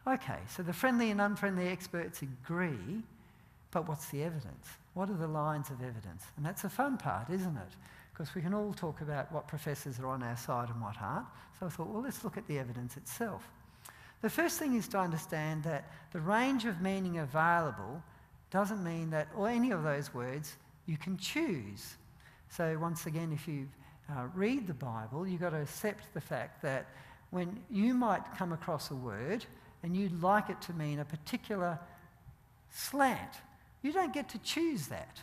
Okay, so the friendly and unfriendly experts agree, but what's the evidence? What are the lines of evidence? And that's the fun part, isn't it? Because we can all talk about what professors are on our side and what aren't. So I thought, well, let's look at the evidence itself. The first thing is to understand that the range of meaning available doesn't mean that, or any of those words, you can choose. So once again, if you read the Bible, you've got to accept the fact that when you might come across a word and you'd like it to mean a particular slant, you don't get to choose that.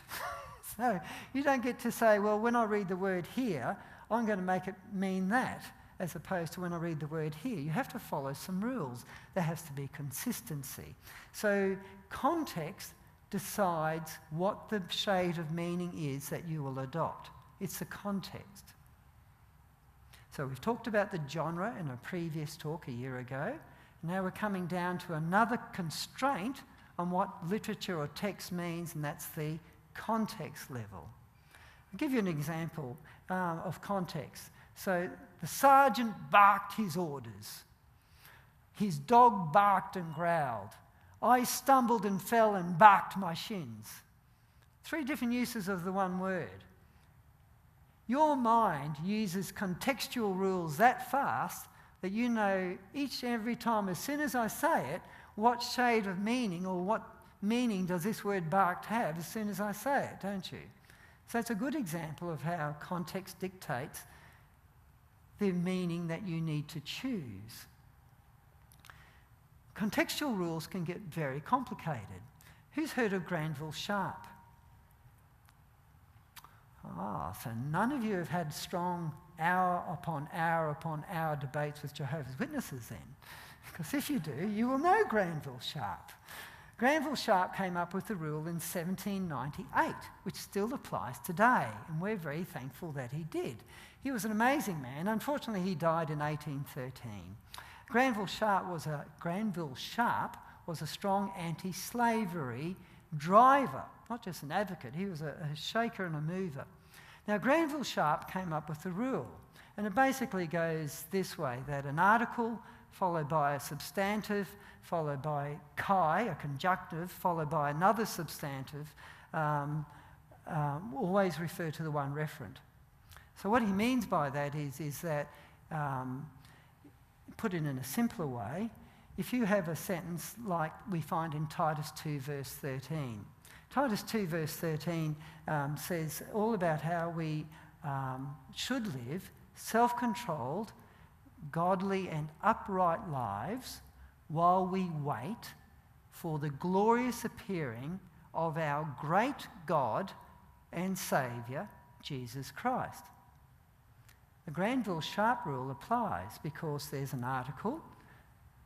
So you don't get to say, well, when I read the word here, I'm going to make it mean that, as opposed to when I read the word here. You have to follow some rules. There has to be consistency. So context decides what the shade of meaning is that you will adopt. It's the context. So we've talked about the genre in a previous talk a year ago. Now we're coming down to another constraint on what literature or text means, and that's the context level. I'll give you an example of context. So the sergeant barked his orders. His dog barked and growled. I stumbled and fell and barked my shins. 3 different uses of the one word. Your mind uses contextual rules that fast that you know each and every time, as soon as I say it, what shade of meaning or what meaning does this word barked have as soon as I say it, don't you? So it's a good example of how context dictates the meaning that you need to choose. Contextual rules can get very complicated. Who's heard of Granville Sharp? So none of you have had strong hour upon hour debates with Jehovah's Witnesses then. Because if you do, you will know Granville Sharp. Granville Sharp came up with the rule in 1798, which still applies today, and we're very thankful that he did. He was an amazing man. Unfortunately, he died in 1813. Granville Sharp was a strong anti-slavery driver, not just an advocate. He was a shaker and a mover. Now, Granville Sharp came up with the rule, and it basically goes this way, that an article followed by a substantive, followed by chi, a conjunctive, followed by another substantive, always refer to the one referent. So what he means by that is that, put it in a simpler way, if you have a sentence like we find in Titus 2 verse 13. Titus 2 verse 13 says all about how we should live self-controlled, godly and upright lives while we wait for the glorious appearing of our great God and Saviour, Jesus Christ. The Granville Sharp rule applies because there's an article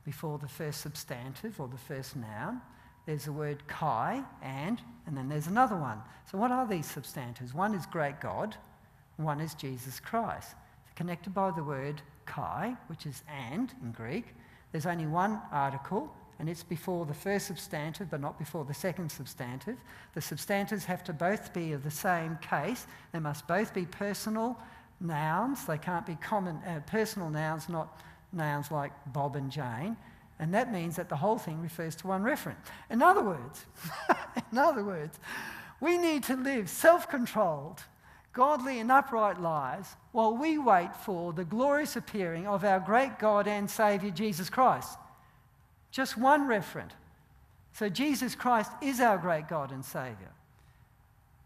before the first substantive or the first noun. There's the word chi, and then there's another one. So what are these substantives? One is great God, one is Jesus Christ. They're connected by the word chi, which is and in Greek. There's only one article, and it's before the first substantive, but not before the second substantive. The substantives have to both be of the same case. They must both be personal nouns. They can't be common personal nouns, not nouns like Bob and Jane. And that means that the whole thing refers to one referent. In other words, we need to live self-controlled, godly and upright lives while we wait for the glorious appearing of our great God and Saviour, Jesus Christ. Just one referent. So Jesus Christ is our great God and Saviour.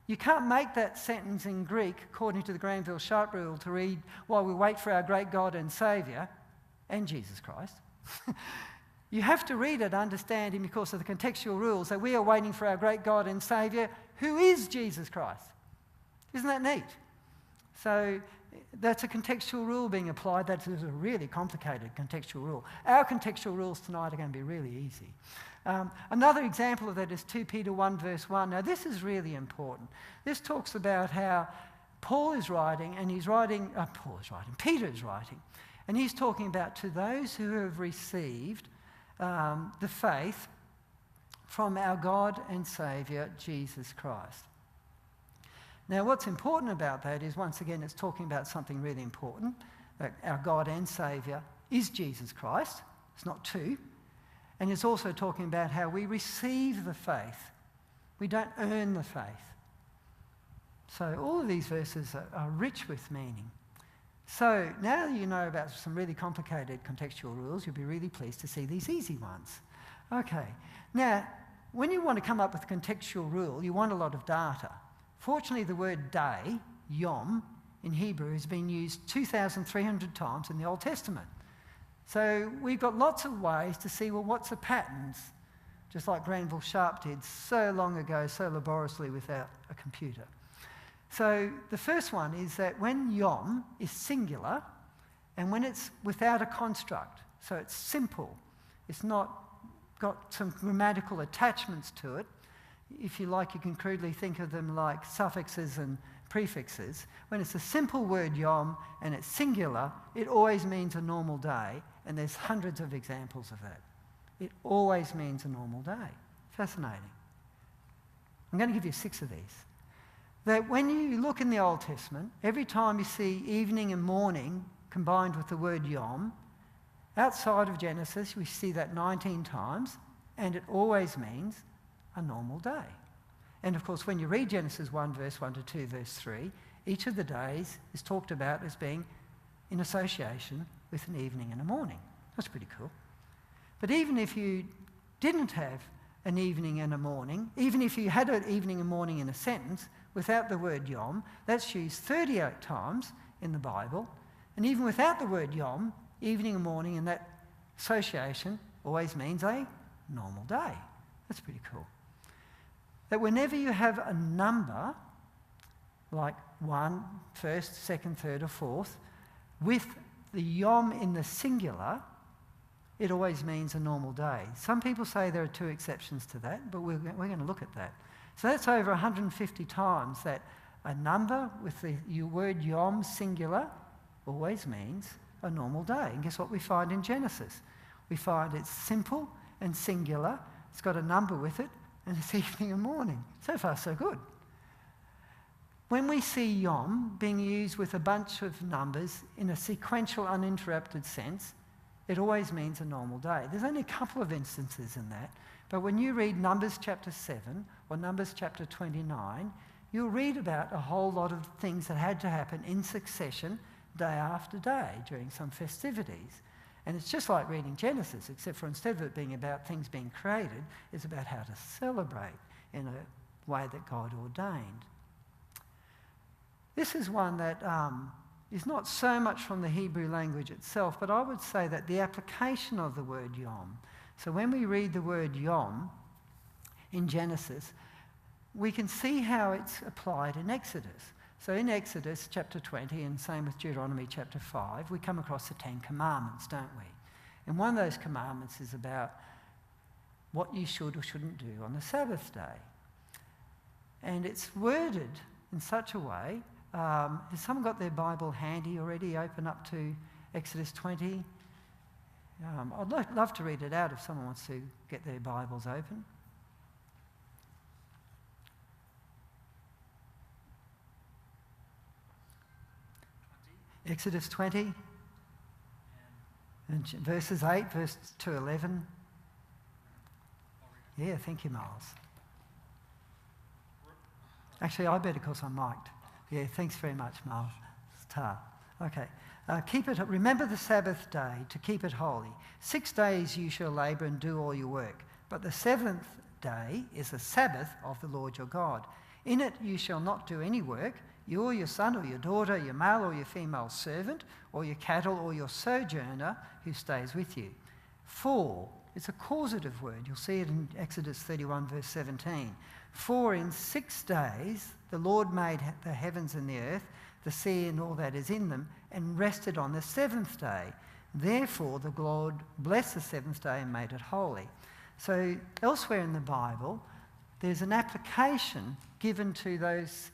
You can't make that sentence in Greek, according to the Granville Sharp rule, to read, while we wait for our great God and Saviour and Jesus Christ. You have to read it, understand him because of the contextual rules that we are waiting for our great God and Saviour, who is Jesus Christ. Isn't that neat? So that's a contextual rule being applied. That is a really complicated contextual rule. Our contextual rules tonight are going to be really easy. Another example of that is 2 Peter 1 verse 1. Now this is really important. This talks about how Peter is writing, and he's talking about to those who have received the faith from our God and Saviour, Jesus Christ. Now, what's important about that is, once again, it's talking about something really important, that our God and Saviour is Jesus Christ. It's not two. And it's also talking about how we receive the faith. We don't earn the faith. So all of these verses are rich with meaning. So now that you know about some really complicated contextual rules, you'll be really pleased to see these easy ones. Okay, now when you want to come up with a contextual rule, you want a lot of data. Fortunately, the word day, yom, in Hebrew has been used 2,300 times in the Old Testament. So we've got lots of ways to see, well, what's the patterns? Just like Granville Sharp did so long ago, so laboriously without a computer. So the first one is that when yom is singular and when it's without a construct, so it's simple, it's not got some grammatical attachments to it. If you like, you can crudely think of them like suffixes and prefixes. When it's a simple word yom and it's singular, it always means a normal day, and there's hundreds of examples of that. It always means a normal day. Fascinating. I'm going to give you 6 of these. That when you look in the Old Testament, every time you see evening and morning combined with the word yom, outside of Genesis, we see that 19 times, and it always means a normal day. And of course, when you read Genesis 1, verse 1 to 2, verse 3, each of the days is talked about as being in association with an evening and a morning. That's pretty cool. But even if you didn't have an evening and a morning, even if you had an evening and morning in a sentence without the word yom, that's used 38 times in the Bible. And even without the word yom, evening and morning in that association always means a normal day. That's pretty cool. That whenever you have a number, like 1, first, second, third, or fourth, with the yom in the singular, it always means a normal day. Some people say there are 2 exceptions to that, but we're going to look at that. So that's over 150 times that a number with the word yom singular always means a normal day. And guess what we find in Genesis? We find it's simple and singular, it's got a number with it, and it's evening and morning. So far, so good. When we see yom being used with a bunch of numbers in a sequential, uninterrupted sense, it always means a normal day. There's only a couple of instances in that, but when you read Numbers chapter 7 or Numbers chapter 29, you'll read about a whole lot of things that had to happen in succession, day after day, during some festivities. And it's just like reading Genesis, except for instead of it being about things being created, it's about how to celebrate in a way that God ordained. This is one that is not so much from the Hebrew language itself, but I would say that the application of the word yom. So when we read the word yom in Genesis, we can see how it's applied in Exodus. So in Exodus chapter 20, and same with Deuteronomy chapter 5, we come across the 10 Commandments, don't we? And one of those commandments is about what you should or shouldn't do on the Sabbath day. And it's worded in such a way, has someone got their Bible handy already? Open up to Exodus 20. I'd love to read it out if someone wants to get their Bibles open. Exodus 20, and verses 8, verse to 11. Yeah, thank you, Miles. Actually, I better because I'm mic'd. Yeah, thanks very much, Miles. Okay. Remember the Sabbath day to keep it holy. 6 days you shall labour and do all your work. But the 7th day is the Sabbath of the Lord your God. In it you shall not do any work, you or your son or your daughter, your male or your female servant, or your cattle or your sojourner who stays with you. For, it's a causative word. You'll see it in Exodus 31 verse 17. For in 6 days the Lord made the heavens and the earth, the sea and all that is in them, and rested on the 7th day. Therefore the Lord blessed the 7th day and made it holy. So elsewhere in the Bible, there's an application given to those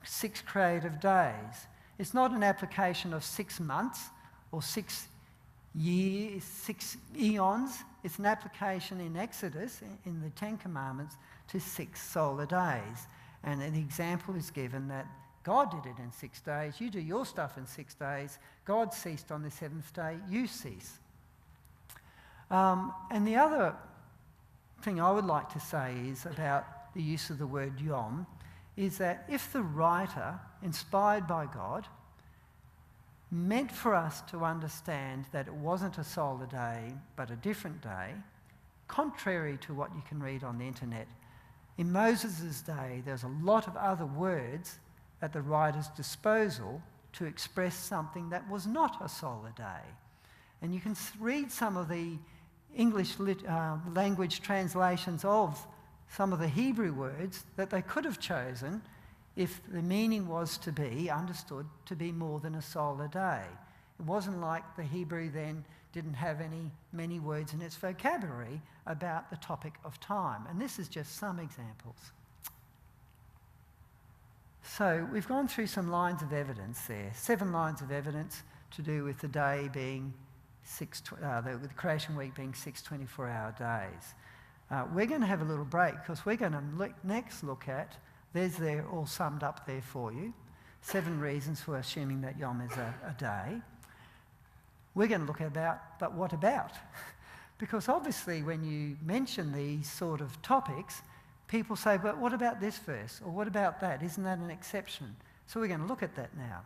6 creative days. It's not an application of 6 months or 6 years, 6 eons. It's an application in Exodus, in the 10 Commandments, to 6 solar days. And an example is given that God did it in 6 days. You do your stuff in 6 days. God ceased on the 7th day. You cease. And the other thing I would like to say is about the use of the word yom, is that if the writer, inspired by God, meant for us to understand that it wasn't a solar day but a different day, contrary to what you can read on the internet, in Moses' day there's a lot of other words at the writer's disposal to express something that was not a solar day. And you can read some of the English language translations of some of the Hebrew words that they could have chosen if the meaning was to be understood to be more than a solar day. It wasn't like the Hebrew then didn't have many words in its vocabulary about the topic of time. And this is just some examples. So we've gone through some lines of evidence there, 7 lines of evidence to do with the day being the creation week being 6 24-hour days. We're going to have a little break because we're going to next look at, they're all summed up there for you, 7 reasons for assuming that Yom is a day. We're going to look about, but what about? Because obviously when you mention these sort of topics, people say, but what about this verse? Or what about that? Isn't that an exception? So we're going to look at that now.